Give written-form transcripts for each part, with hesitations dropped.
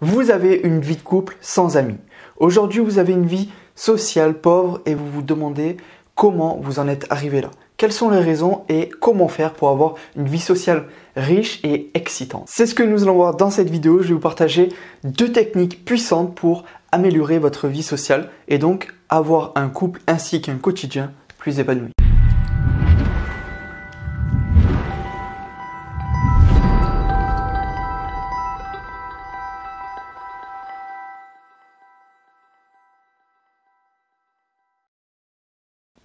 Vous avez une vie de couple sans amis. Aujourd'hui, vous avez une vie sociale pauvre et vous vous demandez comment vous en êtes arrivé là. Quelles sont les raisons et comment faire pour avoir une vie sociale riche et excitante. C'est ce que nous allons voir dans cette vidéo. Je vais vous partager 2 techniques puissantes pour améliorer votre vie sociale et donc avoir un couple ainsi qu'un quotidien plus épanoui.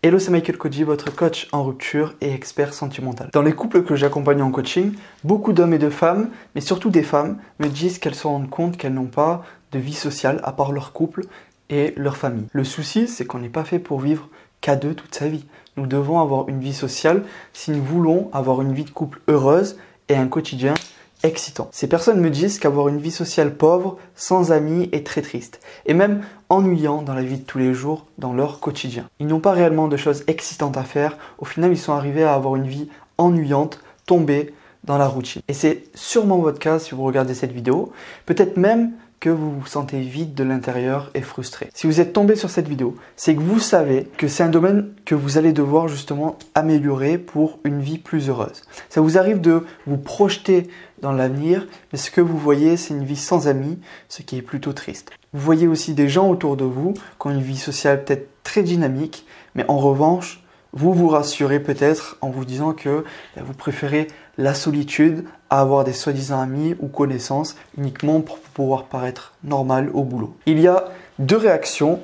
Hello, c'est Michael Koji, votre coach en rupture et expert sentimental. Dans les couples que j'accompagne en coaching, beaucoup d'hommes et de femmes, mais surtout des femmes, me disent qu'elles se rendent compte qu'elles n'ont pas de vie sociale à part leur couple et leur famille. Le souci, c'est qu'on n'est pas fait pour vivre qu'à deux toute sa vie. Nous devons avoir une vie sociale si nous voulons avoir une vie de couple heureuse et un quotidien excitant. Ces personnes me disent qu'avoir une vie sociale pauvre, sans amis, est très triste et même ennuyant dans la vie de tous les jours, dans leur quotidien. Ils n'ont pas réellement de choses excitantes à faire. Au final, ils sont arrivés à avoir une vie ennuyante, tombée dans la routine. Et c'est sûrement votre cas si vous regardez cette vidéo. Peut-être même que vous vous sentez vide de l'intérieur et frustré. Si vous êtes tombé sur cette vidéo, c'est que vous savez que c'est un domaine que vous allez devoir justement améliorer pour une vie plus heureuse. Ça vous arrive de vous projeter dans l'avenir, mais ce que vous voyez, c'est une vie sans amis, ce qui est plutôt triste. Vous voyez aussi des gens autour de vous qui ont une vie sociale peut-être très dynamique, mais en revanche, vous vous rassurez peut-être en vous disant que vous préférez la solitude à avoir des soi-disant amis ou connaissances uniquement pour pouvoir paraître normal au boulot. Il y a 2 réactions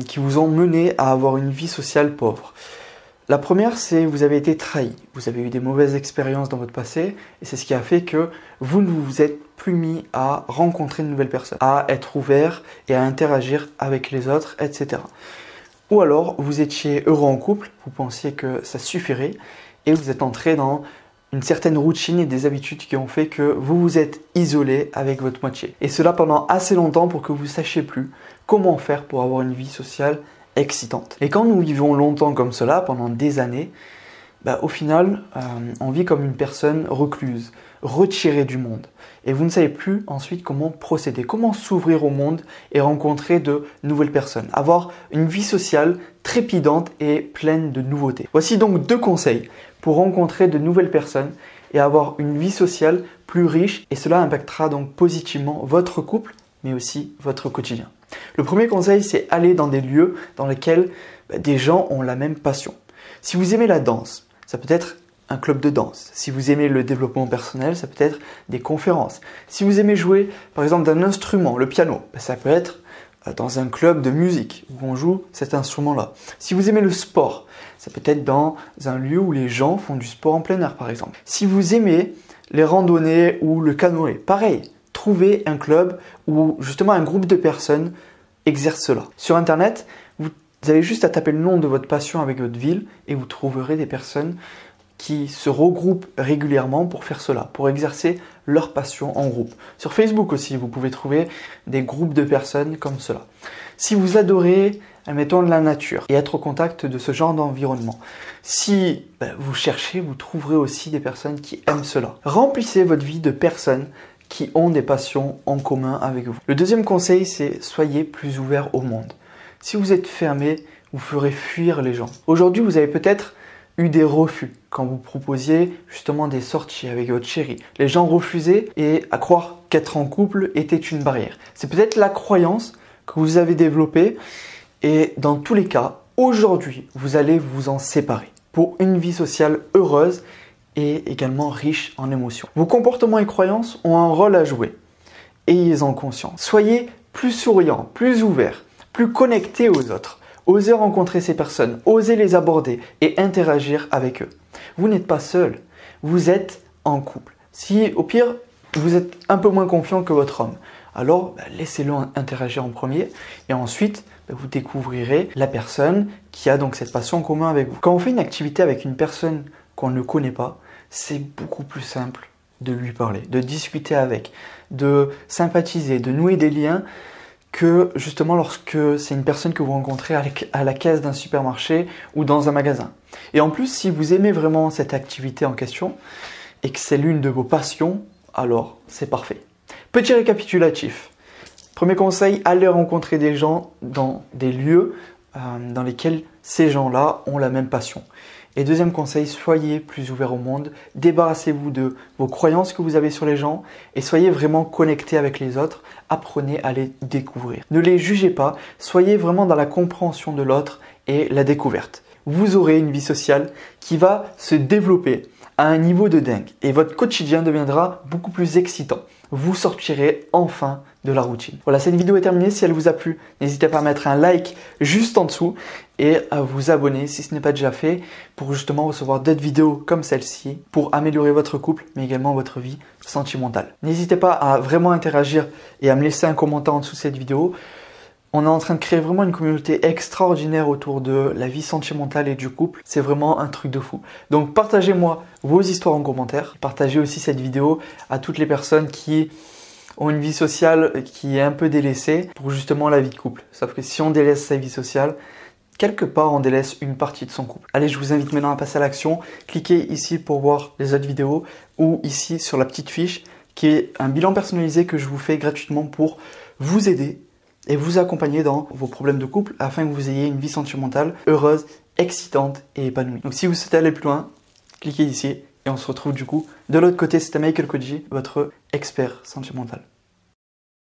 qui vous ont mené à avoir une vie sociale pauvre. La première, c'est vous avez été trahi. Vous avez eu des mauvaises expériences dans votre passé et c'est ce qui a fait que vous ne vous êtes plus mis à rencontrer de nouvelles personnes, à être ouvert et à interagir avec les autres, etc. Ou alors, vous étiez heureux en couple, vous pensiez que ça suffirait et vous êtes entré dans une certaine routine et des habitudes qui ont fait que vous vous êtes isolé avec votre moitié. Et cela pendant assez longtemps pour que vous ne sachiez plus comment faire pour avoir une vie sociale excitante. Et quand nous vivons longtemps comme cela, pendant des années, au final, on vit comme une personne recluse, retirée du monde. Et vous ne savez plus ensuite comment procéder, comment s'ouvrir au monde et rencontrer de nouvelles personnes. Avoir une vie sociale trépidante et pleine de nouveautés. Voici donc 2 conseils pour rencontrer de nouvelles personnes et avoir une vie sociale plus riche. Et cela impactera donc positivement votre couple, mais aussi votre quotidien. Le premier conseil, c'est aller dans des lieux dans lesquels des gens ont la même passion. Si vous aimez la danse, ça peut être un club de danse. Si vous aimez le développement personnel, ça peut être des conférences. Si vous aimez jouer, par exemple, d'un instrument, le piano, ça peut être dans un club de musique où on joue cet instrument-là. Si vous aimez le sport, ça peut être dans un lieu où les gens font du sport en plein air, par exemple. Si vous aimez les randonnées ou le canoë, pareil, trouvez un club où justement un groupe de personnes exerce cela. Sur Internet, vous avez juste à taper le nom de votre passion avec votre ville et vous trouverez des personnes qui se regroupent régulièrement pour faire cela, pour exercer leur passion en groupe. Sur Facebook aussi, vous pouvez trouver des groupes de personnes comme cela. Si vous adorez, admettons, la nature et être au contact de ce genre d'environnement, si vous cherchez, vous trouverez aussi des personnes qui aiment cela. Remplissez votre vie de personnes qui ont des passions en commun avec vous. Le deuxième conseil, c'est soyez plus ouvert au monde. Si vous êtes fermé, vous ferez fuir les gens. Aujourd'hui, vous avez peut-être eu des refus quand vous proposiez justement des sorties avec votre chérie. Les gens refusaient et à croire qu'être en couple était une barrière. C'est peut-être la croyance que vous avez développée et dans tous les cas, aujourd'hui, vous allez vous en séparer pour une vie sociale heureuse et également riche en émotions. Vos comportements et croyances ont un rôle à jouer. Ayez-en conscience. Soyez plus souriant, plus ouvert, plus connecté aux autres. Osez rencontrer ces personnes, osez les aborder et interagir avec eux. Vous n'êtes pas seul, vous êtes en couple. Si au pire, vous êtes un peu moins confiant que votre homme, alors laissez-le interagir en premier et ensuite vous découvrirez la personne qui a donc cette passion en commun avec vous. Quand on fait une activité avec une personne qu'on ne connaît pas, c'est beaucoup plus simple de lui parler, de discuter avec, de sympathiser, de nouer des liens que justement lorsque c'est une personne que vous rencontrez à la caisse d'un supermarché ou dans un magasin. Et en plus, si vous aimez vraiment cette activité en question et que c'est l'une de vos passions, alors c'est parfait. Petit récapitulatif. Premier conseil, allez rencontrer des gens dans des lieux dans lesquels ces gens-là ont la même passion. Et deuxième conseil, soyez plus ouverts au monde, débarrassez-vous de vos croyances que vous avez sur les gens et soyez vraiment connectés avec les autres, apprenez à les découvrir. Ne les jugez pas, soyez vraiment dans la compréhension de l'autre et la découverte. Vous aurez une vie sociale qui va se développer à un niveau de dingue et votre quotidien deviendra beaucoup plus excitant. Vous sortirez enfin de la routine. Voilà, cette vidéo est terminée. Si elle vous a plu, n'hésitez pas à mettre un like juste en dessous et à vous abonner si ce n'est pas déjà fait pour justement recevoir d'autres vidéos comme celle-ci pour améliorer votre couple mais également votre vie sentimentale. N'hésitez pas à vraiment interagir et à me laisser un commentaire en dessous de cette vidéo. On est en train de créer vraiment une communauté extraordinaire autour de la vie sentimentale et du couple. C'est vraiment un truc de fou. Donc partagez-moi vos histoires en commentaire. Partagez aussi cette vidéo à toutes les personnes qui ont une vie sociale qui est un peu délaissée pour justement la vie de couple. Sauf que si on délaisse sa vie sociale, quelque part on délaisse une partie de son couple. Allez, je vous invite maintenant à passer à l'action. Cliquez ici pour voir les autres vidéos ou ici sur la petite fiche qui est un bilan personnalisé que je vous fais gratuitement pour vous aider et vous accompagner dans vos problèmes de couple afin que vous ayez une vie sentimentale heureuse, excitante et épanouie. Donc si vous souhaitez aller plus loin, cliquez ici et on se retrouve du coup de l'autre côté. C'était Michael Koji, votre expert sentimental.